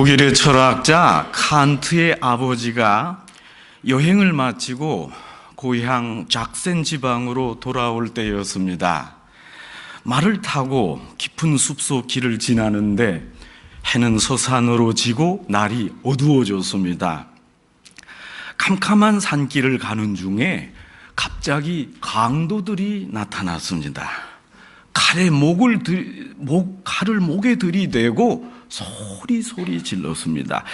독일의 철학자 칸트의 아버지가 여행을 마치고 고향 작센 지방으로 돌아올 때였습니다. 말을 타고 깊은 숲속 길을 지나는데 해는 서산으로 지고 날이 어두워졌습니다. 캄캄한 산길을 가는 중에 갑자기 강도들이 나타났습니다. 칼을 목에 들이대고 소리 질렀습니다.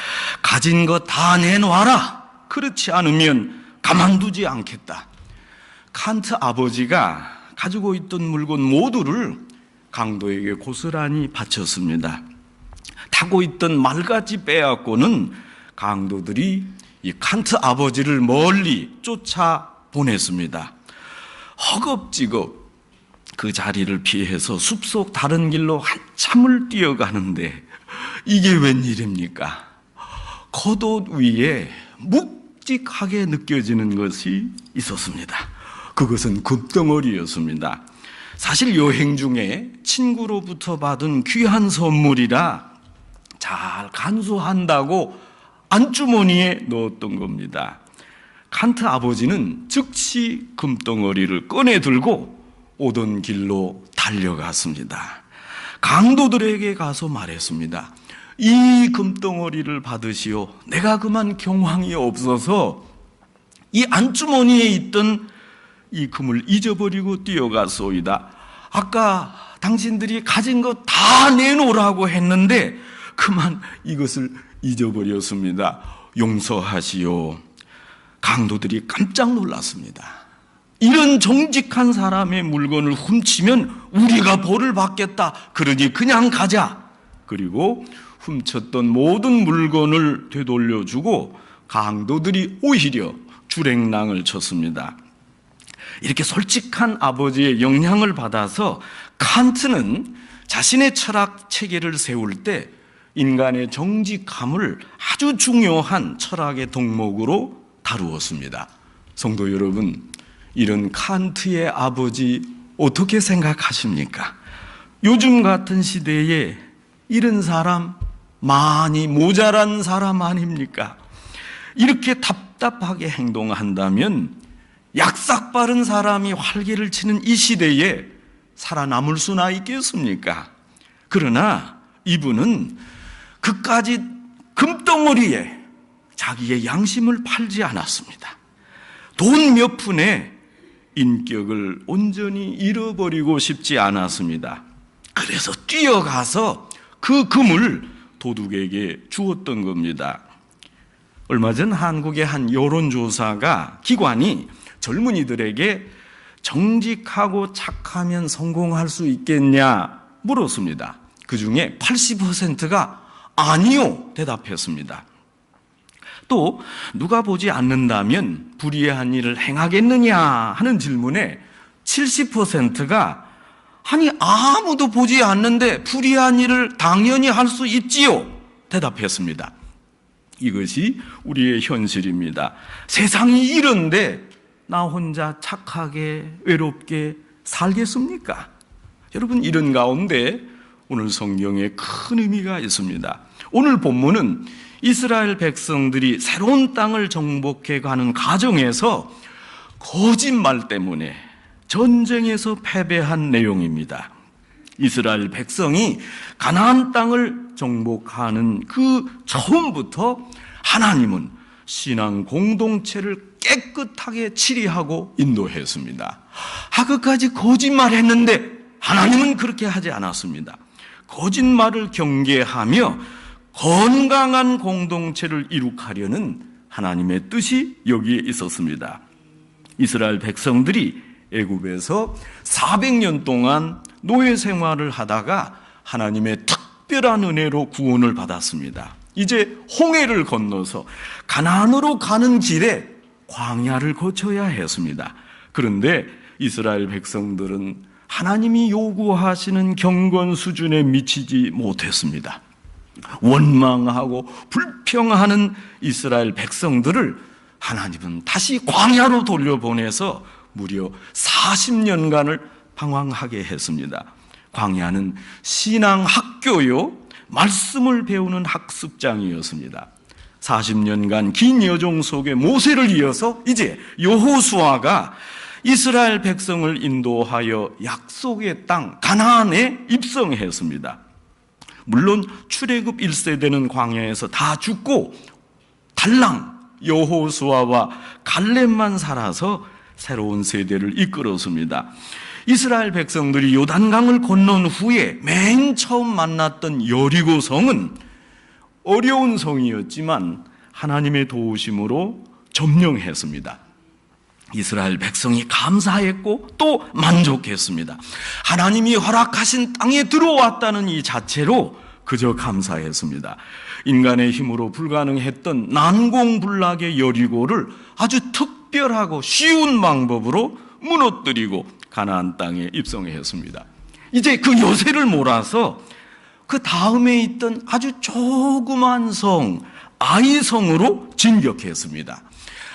가진 것 다 내놓아라. 그렇지 않으면 가만두지 않겠다. 칸트 아버지가 가지고 있던 물건 모두를 강도에게 고스란히 바쳤습니다. 타고 있던 말까지 빼앗고는 강도들이 이 칸트 아버지를 멀리 쫓아 보냈습니다. 허겁지겁 그 자리를 피해서 숲속 다른 길로 한참을 뛰어가는데 이게 웬일입니까? 겉옷 위에 묵직하게 느껴지는 것이 있었습니다. 그것은 금덩어리였습니다. 사실 여행 중에 친구로부터 받은 귀한 선물이라 잘 간수한다고 안주머니에 넣었던 겁니다. 칸트 아버지는 즉시 금덩어리를 꺼내 들고 오던 길로 달려갔습니다. 강도들에게 가서 말했습니다. 이 금덩어리를 받으시오. 내가 그만 경황이 없어서 이 안주머니에 있던 이 금을 잊어버리고 뛰어갔소이다. 아까 당신들이 가진 것 다 내놓으라고 했는데 그만 이것을 잊어버렸습니다. 용서하시오. 강도들이 깜짝 놀랐습니다. 이런 정직한 사람의 물건을 훔치면 우리가 벌을 받겠다. 그러니 그냥 가자. 그리고 훔쳤던 모든 물건을 되돌려주고 강도들이 오히려 주랭랑을 쳤습니다. 이렇게 솔직한 아버지의 영향을 받아서 칸트는 자신의 철학 체계를 세울 때 인간의 정직함을 아주 중요한 철학의 덕목으로 다루었습니다. 성도 여러분, 이런 칸트의 아버지 어떻게 생각하십니까? 요즘 같은 시대에 이런 사람 많이 모자란 사람 아닙니까? 이렇게 답답하게 행동한다면 약삭 빠른 사람이 활개를 치는 이 시대에 살아남을 수나 있겠습니까? 그러나 이분은 그까지 금덩어리에 자기의 양심을 팔지 않았습니다. 돈 몇 푼에 인격을 온전히 잃어버리고 싶지 않았습니다. 그래서 뛰어가서 그 금을 도둑에게 주었던 겁니다. 얼마 전 한국의 한 여론조사가 기관이 젊은이들에게 정직하고 착하면 성공할 수 있겠냐 물었습니다. 그 중에 80%가 아니요 대답했습니다. 또 누가 보지 않는다면 불의한 일을 행하겠느냐 하는 질문에 70%가 아니 아무도 보지 않는데 불의한 일을 당연히 할 수 있지요 대답했습니다. 이것이 우리의 현실입니다. 세상이 이런데 나 혼자 착하게 외롭게 살겠습니까? 여러분, 이런 가운데 오늘 성경에 큰 의미가 있습니다. 오늘 본문은 이스라엘 백성들이 새로운 땅을 정복해 가는 과정에서 거짓말 때문에 전쟁에서 패배한 내용입니다. 이스라엘 백성이 가나안 땅을 정복하는 그 처음부터 하나님은 신앙 공동체를 깨끗하게 치리하고 인도했습니다. 끝까지 거짓말했는데 하나님은 그렇게 하지 않았습니다. 거짓말을 경계하며 건강한 공동체를 이룩하려는 하나님의 뜻이 여기에 있었습니다. 이스라엘 백성들이 애굽에서 400년 동안 노예 생활을 하다가 하나님의 특별한 은혜로 구원을 받았습니다. 이제 홍해를 건너서 가나안으로 가는 길에 광야를 거쳐야 했습니다. 그런데 이스라엘 백성들은 하나님이 요구하시는 경건 수준에 미치지 못했습니다. 원망하고 불평하는 이스라엘 백성들을 하나님은 다시 광야로 돌려보내서 무려 40년간을 방황하게 했습니다. 광야는 신앙 학교요 말씀을 배우는 학습장이었습니다. 40년간 긴 여정 속에 모세를 이어서 이제 여호수아가 이스라엘 백성을 인도하여 약속의 땅 가나안에 입성했습니다. 물론 출애굽 1세대는 광야에서 다 죽고 달랑 여호수아와 갈렙만 살아서 새로운 세대를 이끌었습니다. 이스라엘 백성들이 요단강을 건넌 후에 맨 처음 만났던 여리고성은 어려운 성이었지만 하나님의 도우심으로 점령했습니다. 이스라엘 백성이 감사했고 또 만족했습니다. 하나님이 허락하신 땅에 들어왔다는 이 자체로 그저 감사했습니다. 인간의 힘으로 불가능했던 난공불락의 여리고를 아주 특별하고 쉬운 방법으로 무너뜨리고 가나안 땅에 입성했습니다. 이제 그 요새를 몰아서 그 다음에 있던 아주 조그만 성 아이성으로 진격했습니다.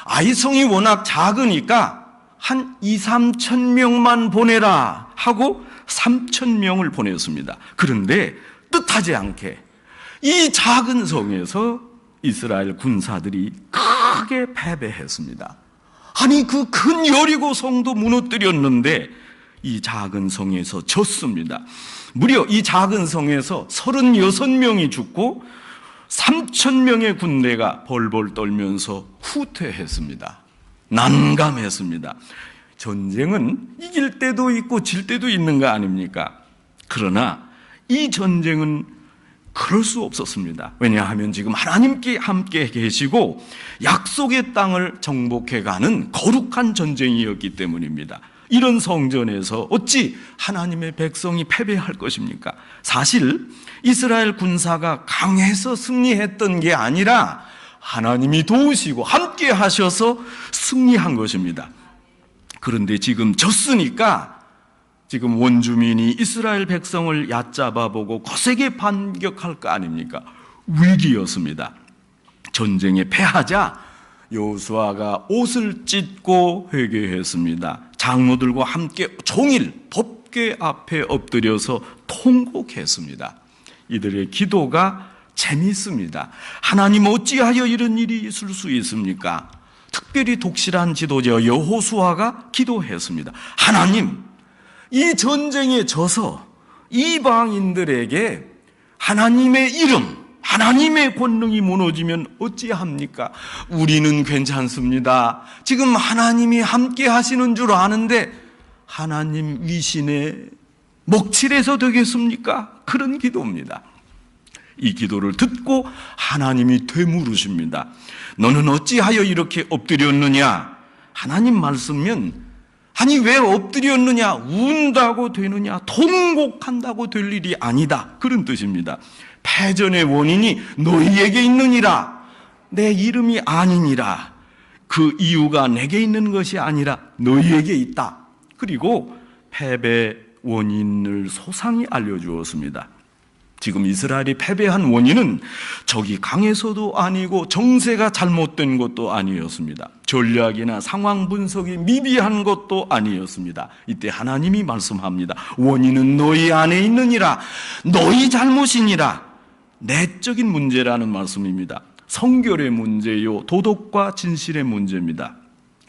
아이성이 워낙 작으니까 한 2, 3천 명만 보내라 하고 3천 명을 보냈습니다. 그런데 뜻하지 않게 이 작은 성에서 이스라엘 군사들이 크게 패배했습니다. 아니 그 큰 여리고 성도 무너뜨렸는데 이 작은 성에서 졌습니다. 무려 이 작은 성에서 36명이 죽고 3천 명의 군대가 벌벌 떨면서 후퇴했습니다. 난감했습니다. 전쟁은 이길 때도 있고 질 때도 있는 거 아닙니까? 그러나 이 전쟁은 그럴 수 없었습니다. 왜냐하면 지금 하나님께 함께 계시고 약속의 땅을 정복해가는 거룩한 전쟁이었기 때문입니다. 이런 성전에서 어찌 하나님의 백성이 패배할 것입니까? 사실 이스라엘 군사가 강해서 승리했던 게 아니라 하나님이 도우시고 함께 하셔서 승리한 것입니다. 그런데 지금 졌으니까 지금 원주민이 이스라엘 백성을 얕잡아 보고 거세게 반격할 거 아닙니까? 위기였습니다. 전쟁에 패하자 여호수아가 옷을 찢고 회개했습니다. 장로들과 함께 종일 법궤 앞에 엎드려서 통곡했습니다. 이들의 기도가 재미있습니다. 하나님 어찌하여 이런 일이 있을 수 있습니까? 특별히 독실한 지도자 여호수아가 기도했습니다. 하나님, 이 전쟁에 져서 이방인들에게 하나님의 이름, 하나님의 권능이 무너지면 어찌합니까? 우리는 괜찮습니다. 지금 하나님이 함께 하시는 줄 아는데 하나님 위신에 먹칠해서 되겠습니까? 그런 기도입니다. 이 기도를 듣고 하나님이 되물으십니다. 너는 어찌하여 이렇게 엎드렸느냐? 하나님 말씀은 아니 왜 엎드렸느냐? 운다고 되느냐? 통곡한다고 될 일이 아니다. 그런 뜻입니다. 패전의 원인이 너희에게 있느니라. 내 이름이 아니니라. 그 이유가 내게 있는 것이 아니라 너희에게 있다. 그리고 패배 원인을 소상히 알려주었습니다. 지금 이스라엘이 패배한 원인은 적이 강해서도 아니고 정세가 잘못된 것도 아니었습니다. 전략이나 상황 분석이 미비한 것도 아니었습니다. 이때 하나님이 말씀합니다. 원인은 너희 안에 있느니라. 너희 잘못이니라. 내적인 문제라는 말씀입니다. 성결의 문제요, 도덕과 진실의 문제입니다.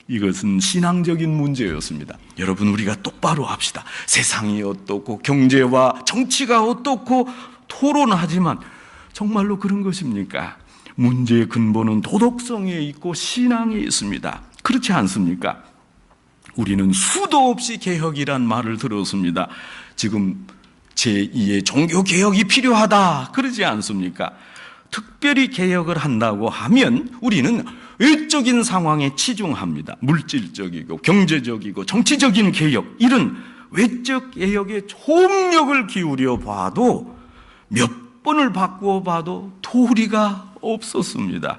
이것은 신앙적인 문제였습니다. 여러분, 우리가 똑바로 합시다. 세상이 어떻고 경제와 정치가 어떻고 토론하지만 정말로 그런 것입니까? 문제의 근본은 도덕성에 있고 신앙에 있습니다. 그렇지 않습니까? 우리는 수도 없이 개혁이란 말을 들었습니다. 지금 제2의 종교개혁이 필요하다 그러지 않습니까? 특별히 개혁을 한다고 하면 우리는 외적인 상황에 치중합니다. 물질적이고 경제적이고 정치적인 개혁, 이런 외적 개혁에 총력을 기울여 봐도 몇 번을 바꾸어 봐도 도리가 없었습니다.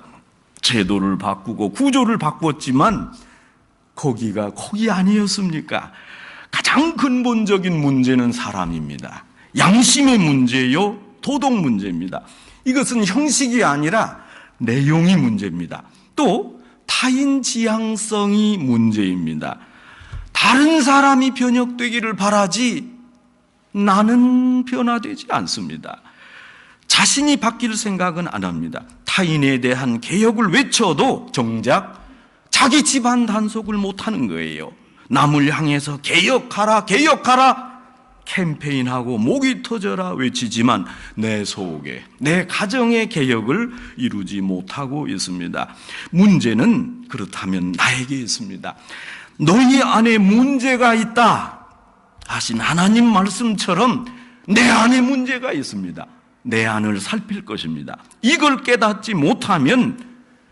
제도를 바꾸고 구조를 바꿨지만 거기가 거기 아니었습니까? 가장 근본적인 문제는 사람입니다. 양심의 문제요, 도덕 문제입니다. 이것은 형식이 아니라 내용이 문제입니다. 또 타인 지향성이 문제입니다. 다른 사람이 변혁되기를 바라지 나는 변화되지 않습니다. 자신이 바뀔 생각은 안 합니다. 타인에 대한 개혁을 외쳐도 정작 자기 집안 단속을 못하는 거예요. 남을 향해서 개혁하라 개혁하라 캠페인하고 목이 터져라 외치지만 내 속에, 내 가정의 개혁을 이루지 못하고 있습니다. 문제는 그렇다면 나에게 있습니다. 너희 안에 문제가 있다 하신 하나님 말씀처럼 내 안에 문제가 있습니다. 내 안을 살필 것입니다. 이걸 깨닫지 못하면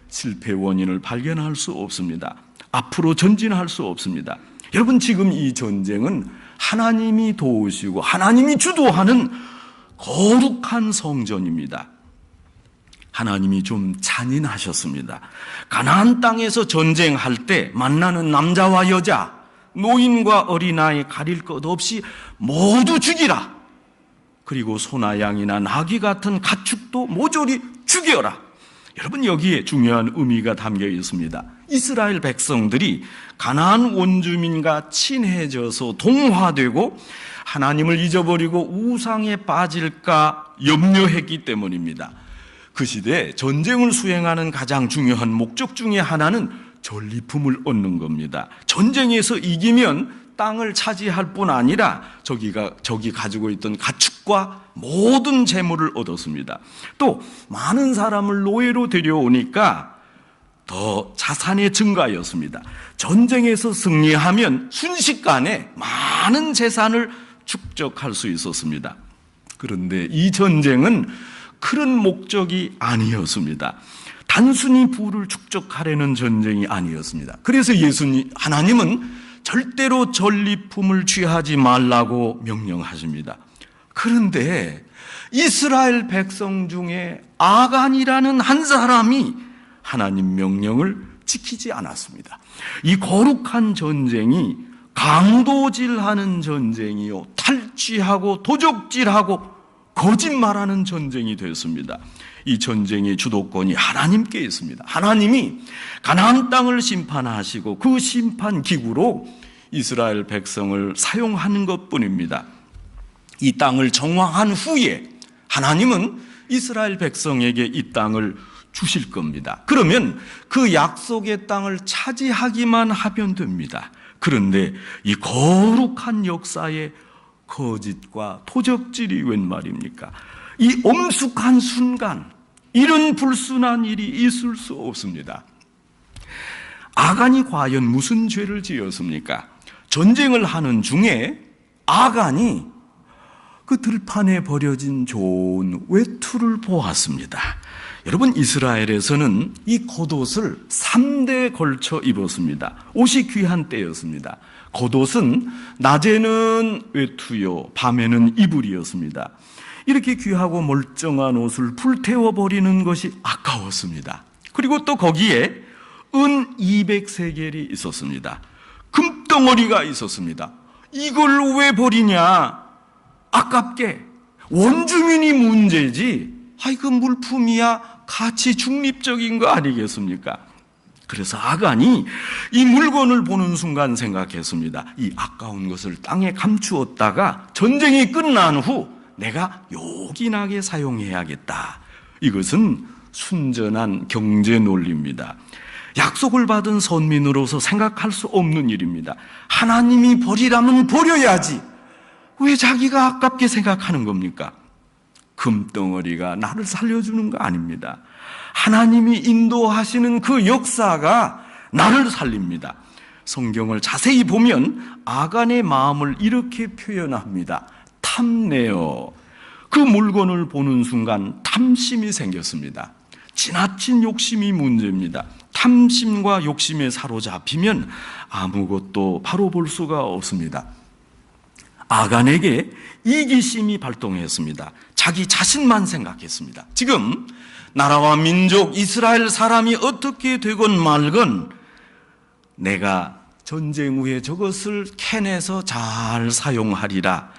실패 원인을 발견할 수 없습니다. 앞으로 전진할 수 없습니다. 여러분, 지금 이 전쟁은 하나님이 도우시고 하나님이 주도하는 거룩한 성전입니다. 하나님이 좀 잔인하셨습니다. 가나안 땅에서 전쟁할 때 만나는 남자와 여자, 노인과 어린아이 가릴 것 없이 모두 죽이라. 그리고 소나 양이나 나귀 같은 가축도 모조리 죽여라. 여러분, 여기에 중요한 의미가 담겨 있습니다. 이스라엘 백성들이 가나안 원주민과 친해져서 동화되고 하나님을 잊어버리고 우상에 빠질까 염려했기 때문입니다. 그 시대에 전쟁을 수행하는 가장 중요한 목적 중에 하나는 전리품을 얻는 겁니다. 전쟁에서 이기면 땅을 차지할 뿐 아니라 저기 가지고 있던 가축과 모든 재물을 얻었습니다. 또 많은 사람을 노예로 데려오니까 더 자산의 증가였습니다. 전쟁에서 승리하면 순식간에 많은 재산을 축적할 수 있었습니다. 그런데 이 전쟁은 그런 목적이 아니었습니다. 단순히 부를 축적하려는 전쟁이 아니었습니다. 그래서 하나님은 절대로 전리품을 취하지 말라고 명령하십니다. 그런데 이스라엘 백성 중에 아간이라는 한 사람이 하나님 명령을 지키지 않았습니다. 이 거룩한 전쟁이 강도질하는 전쟁이요, 탈취하고 도적질하고 거짓말하는 전쟁이 됐습니다. 이 전쟁의 주도권이 하나님께 있습니다. 하나님이 가나안 땅을 심판하시고 그 심판 기구로 이스라엘 백성을 사용하는 것뿐입니다. 이 땅을 정화한 후에 하나님은 이스라엘 백성에게 이 땅을 주실 겁니다. 그러면 그 약속의 땅을 차지하기만 하면 됩니다. 그런데 이 거룩한 역사에 거짓과 도적질이 웬 말입니까? 이 엄숙한 순간, 이런 불순한 일이 있을 수 없습니다. 아간이 과연 무슨 죄를 지었습니까? 전쟁을 하는 중에 아간이 그 들판에 버려진 좋은 외투를 보았습니다. 여러분, 이스라엘에서는 이 겉옷을 3대에 걸쳐 입었습니다. 옷이 귀한 때였습니다. 겉옷은 낮에는 외투요, 밤에는 이불이었습니다. 이렇게 귀하고 멀쩡한 옷을 불태워버리는 것이 아까웠습니다. 그리고 또 거기에 은 200세겔이 있었습니다. 금덩어리가 있었습니다. 이걸 왜 버리냐? 아깝게. 원주민이 문제지, 그 물품이야 가치 중립적인 거 아니겠습니까? 그래서 아간이 이 물건을 보는 순간 생각했습니다. 이 아까운 것을 땅에 감추었다가 전쟁이 끝난 후 내가 요긴하게 사용해야겠다. 이것은 순전한 경제 논리입니다. 약속을 받은 선민으로서 생각할 수 없는 일입니다. 하나님이 버리라면 버려야지. 왜 자기가 아깝게 생각하는 겁니까? 금덩어리가 나를 살려주는 거 아닙니다. 하나님이 인도하시는 그 역사가 나를 살립니다. 성경을 자세히 보면 아간의 마음을 이렇게 표현합니다. 탐내어. 그 물건을 보는 순간 탐심이 생겼습니다. 지나친 욕심이 문제입니다. 탐심과 욕심에 사로잡히면 아무것도 바로 볼 수가 없습니다. 아간에게 이기심이 발동했습니다. 자기 자신만 생각했습니다. 지금 나라와 민족 이스라엘 사람이 어떻게 되건 말건 내가 전쟁 후에 저것을 캐내서 잘 사용하리라.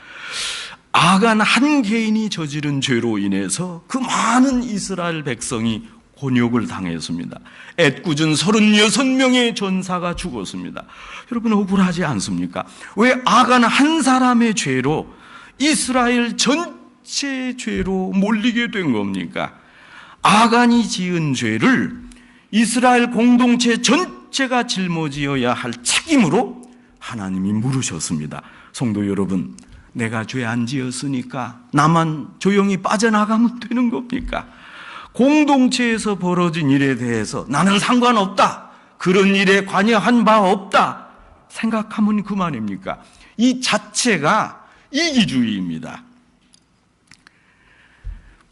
아간 한 개인이 저지른 죄로 인해서 그 많은 이스라엘 백성이 곤욕을 당했습니다. 애꿎은 36명의 전사가 죽었습니다. 여러분, 억울하지 않습니까? 왜 아간 한 사람의 죄로 이스라엘 전체 첫째 죄로 몰리게 된 겁니까? 아간이 지은 죄를 이스라엘 공동체 전체가 짊어지어야 할 책임으로 하나님이 물으셨습니다. 성도 여러분, 내가 죄 안 지었으니까 나만 조용히 빠져나가면 되는 겁니까? 공동체에서 벌어진 일에 대해서 나는 상관없다, 그런 일에 관여한 바 없다 생각하면 그만입니까? 이 자체가 이기주의입니다.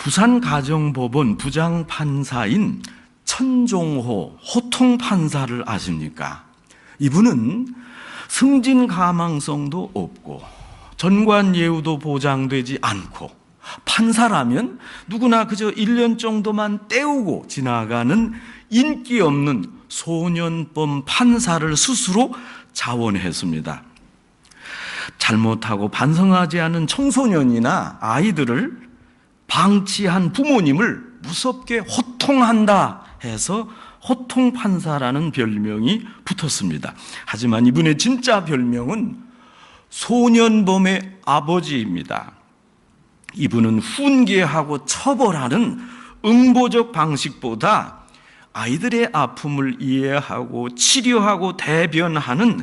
부산가정법원 부장판사인 천종호 호통판사를 아십니까? 이분은 승진 가망성도 없고 전관 예우도 보장되지 않고 판사라면 누구나 그저 1년 정도만 때우고 지나가는 인기 없는 소년범 판사를 스스로 자원했습니다. 잘못하고 반성하지 않은 청소년이나 아이들을 방치한 부모님을 무섭게 호통한다 해서 호통판사라는 별명이 붙었습니다. 하지만 이분의 진짜 별명은 소년범의 아버지입니다. 이분은 훈계하고 처벌하는 응보적 방식보다 아이들의 아픔을 이해하고 치료하고 대변하는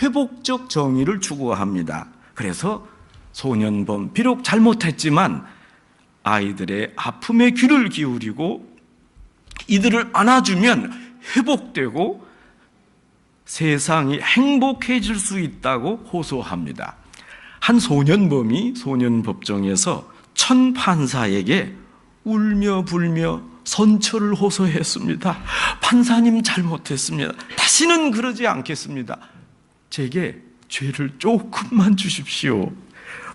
회복적 정의를 추구합니다. 그래서 소년범, 비록 잘못했지만 아이들의 아픔에 귀를 기울이고 이들을 안아주면 회복되고 세상이 행복해질 수 있다고 호소합니다. 한 소년범이 소년법정에서 천 판사에게 울며 불며 선처를 호소했습니다. 판사님 잘못했습니다. 다시는 그러지 않겠습니다. 제게 죄를 조금만 주십시오.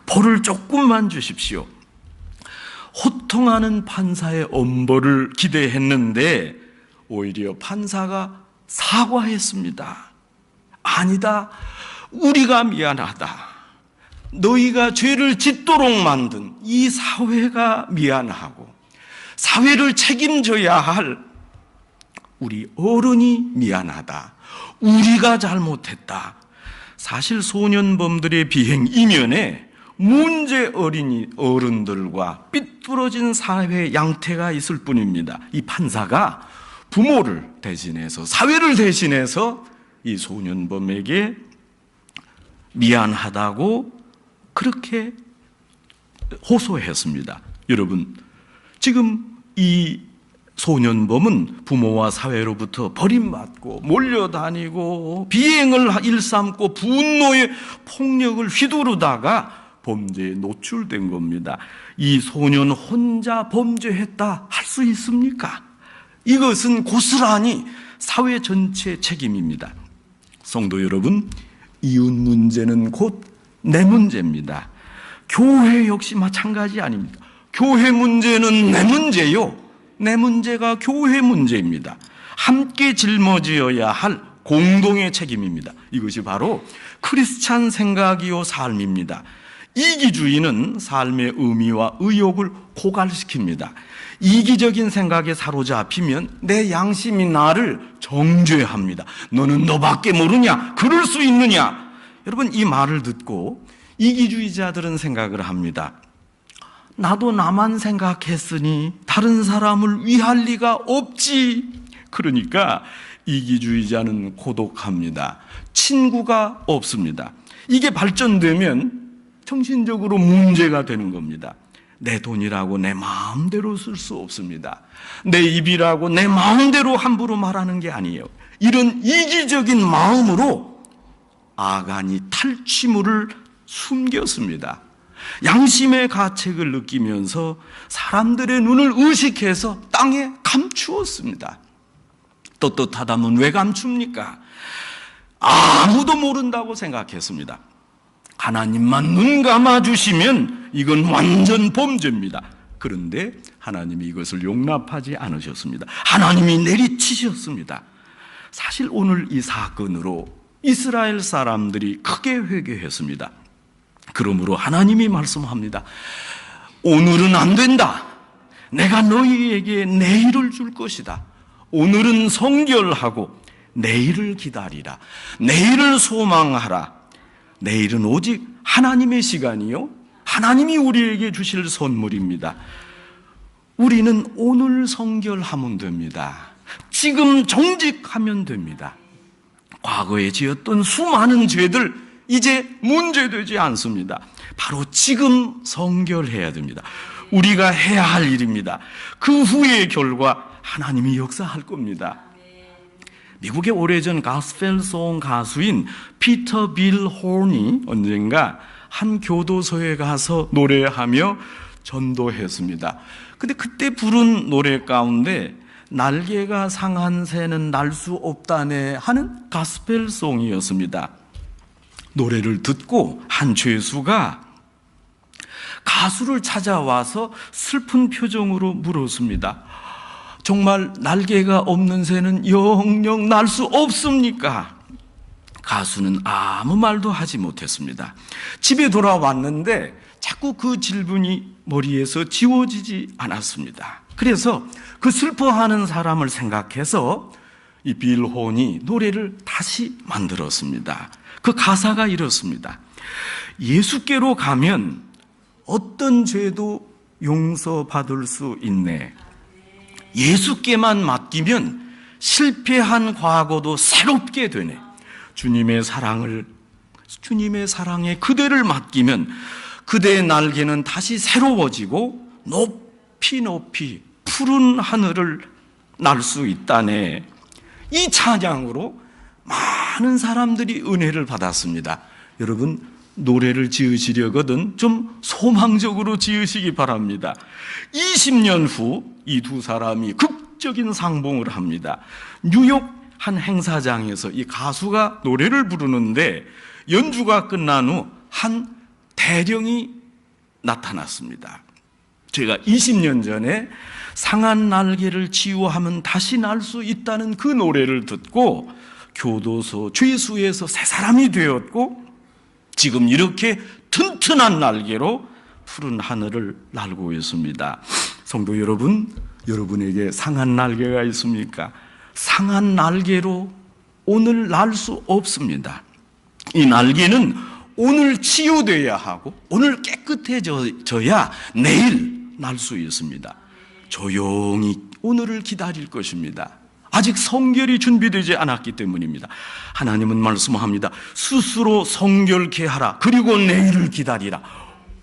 벌을 조금만 주십시오. 호통하는 판사의 엄벌을 기대했는데 오히려 판사가 사과했습니다. 아니다, 우리가 미안하다. 너희가 죄를 짓도록 만든 이 사회가 미안하고 사회를 책임져야 할 우리 어른이 미안하다. 우리가 잘못했다. 사실 소년범들의 비행 이면에 문제 어린이 어른들과 삐뚤어진 사회 양태가 있을 뿐입니다. 이 판사가 부모를 대신해서, 사회를 대신해서 이 소년범에게 미안하다고 그렇게 호소했습니다. 여러분, 지금 이 소년범은 부모와 사회로부터 버림받고 몰려다니고 비행을 일삼고 분노의 폭력을 휘두르다가 범죄에 노출된 겁니다. 이 소년 혼자 범죄했다 할 수 있습니까? 이것은 고스란히 사회 전체 책임입니다. 성도 여러분, 이웃 문제는 곧 내 문제입니다. 교회 역시 마찬가지 아닙니까? 교회 문제는 내 문제요, 내 문제가 교회 문제입니다. 함께 짊어져야 할 공동의 책임입니다. 이것이 바로 크리스찬 생각이요 삶입니다. 이기주의는 삶의 의미와 의욕을 고갈시킵니다. 이기적인 생각에 사로잡히면 내 양심이 나를 정죄합니다. 너는 너밖에 모르냐? 그럴 수 있느냐? 여러분, 이 말을 듣고 이기주의자들은 생각을 합니다. 나도 나만 생각했으니 다른 사람을 위할 리가 없지. 그러니까 이기주의자는 고독합니다. 친구가 없습니다. 이게 발전되면 정신적으로 문제가 되는 겁니다. 내 돈이라고 내 마음대로 쓸 수 없습니다. 내 입이라고 내 마음대로 함부로 말하는 게 아니에요. 이런 이기적인 마음으로 아간이 탈취물을 숨겼습니다. 양심의 가책을 느끼면서 사람들의 눈을 의식해서 땅에 감추었습니다. 떳떳하다면 왜 감춥니까? 아무도 모른다고 생각했습니다. 하나님만 눈 감아주시면 이건 완전 범죄입니다. 그런데 하나님이 이것을 용납하지 않으셨습니다. 하나님이 내리치셨습니다. 사실 오늘 이 사건으로 이스라엘 사람들이 크게 회개했습니다. 그러므로 하나님이 말씀합니다. 오늘은 안 된다. 내가 너희에게 내일을 줄 것이다. 오늘은 성결하고 내일을 기다리라. 내일을 소망하라. 내일은 오직 하나님의 시간이요, 하나님이 우리에게 주실 선물입니다. 우리는 오늘 성결하면 됩니다. 지금 정직하면 됩니다. 과거에 지었던 수많은 죄들 이제 문제되지 않습니다. 바로 지금 성결해야 됩니다. 우리가 해야 할 일입니다. 그 후의 결과 하나님이 역사할 겁니다. 미국의 오래전 가스펠송 가수인 피터 빌 홀이 언젠가 한 교도소에 가서 노래하며 전도했습니다. 근데 그때 부른 노래 가운데 날개가 상한 새는 날 수 없다네 하는 가스펠송이었습니다. 노래를 듣고 한 죄수가 가수를 찾아와서 슬픈 표정으로 물었습니다. 정말 날개가 없는 새는 영영 날 수 없습니까? 가수는 아무 말도 하지 못했습니다. 집에 돌아왔는데 자꾸 그 질문이 머리에서 지워지지 않았습니다. 그래서 그 슬퍼하는 사람을 생각해서 이 빌 혼이 노래를 다시 만들었습니다. 그 가사가 이렇습니다. 예수께로 가면 어떤 죄도 용서받을 수 있네. 예수께만 맡기면 실패한 과거도 새롭게 되네. 주님의 사랑에 그대를 맡기면 그대의 날개는 다시 새로워지고 높이 높이 푸른 하늘을 날 수 있다네. 이 찬양으로 많은 사람들이 은혜를 받았습니다. 여러분, 노래를 지으시려거든 좀 소망적으로 지으시기 바랍니다. 20년 후 이 두 사람이 극적인 상봉을 합니다. 뉴욕 한 행사장에서 이 가수가 노래를 부르는데 연주가 끝난 후 한 대령이 나타났습니다. 제가 20년 전에 상한 날개를 치유하면 다시 날 수 있다는 그 노래를 듣고 교도소 죄수에서 새 사람이 되었고 지금 이렇게 튼튼한 날개로 푸른 하늘을 날고 있습니다. 성도 여러분, 여러분에게 상한 날개가 있습니까? 상한 날개로 오늘 날 수 없습니다. 이 날개는 오늘 치유되어야 하고 오늘 깨끗해져야 내일 날 수 있습니다. 조용히 오늘을 기다릴 것입니다. 아직 성결이 준비되지 않았기 때문입니다. 하나님은 말씀합니다. 스스로 성결케 하라. 그리고 내일을 기다리라.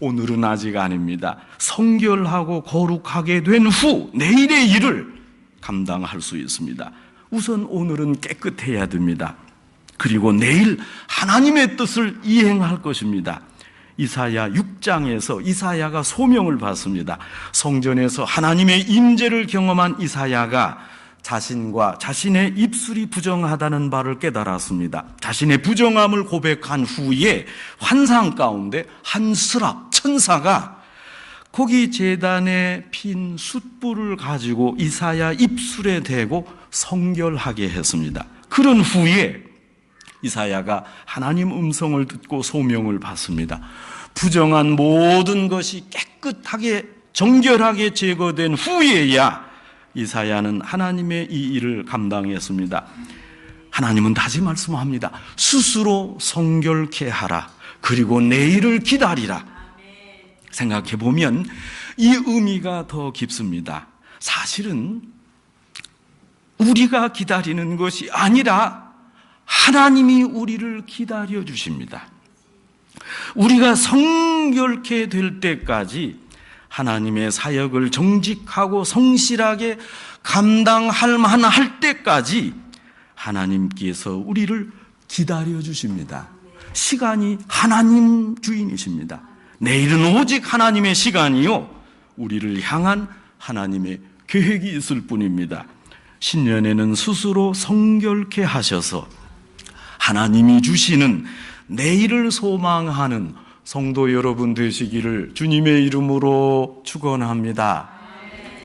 오늘은 아직 아닙니다. 성결하고 거룩하게 된 후 내일의 일을 감당할 수 있습니다. 우선 오늘은 깨끗해야 됩니다. 그리고 내일 하나님의 뜻을 이행할 것입니다. 이사야 6장에서 이사야가 소명을 받습니다. 성전에서 하나님의 임재를 경험한 이사야가 자신과 자신의 입술이 부정하다는 바를 깨달았습니다. 자신의 부정함을 고백한 후에 환상 가운데 한 스랍 천사가 거기 제단에 핀 숯불을 가지고 이사야 입술에 대고 성결하게 했습니다. 그런 후에 이사야가 하나님 음성을 듣고 소명을 받습니다. 부정한 모든 것이 깨끗하게 정결하게 제거된 후에야 이사야는 하나님의 이 일을 감당했습니다. 하나님은 다시 말씀합니다. 스스로 성결케 하라. 그리고 내일을 기다리라. 생각해 보면 이 의미가 더 깊습니다. 사실은 우리가 기다리는 것이 아니라 하나님이 우리를 기다려 주십니다. 우리가 성결케 될 때까지 하나님의 사역을 정직하고 성실하게 감당할 만할 때까지 하나님께서 우리를 기다려 주십니다. 시간이 하나님 주인이십니다. 내일은 오직 하나님의 시간이요 우리를 향한 하나님의 계획이 있을 뿐입니다. 신년에는 스스로 성결케 하셔서 하나님이 주시는 내일을 소망하는 성도 여러분 되시기를 주님의 이름으로 축원합니다.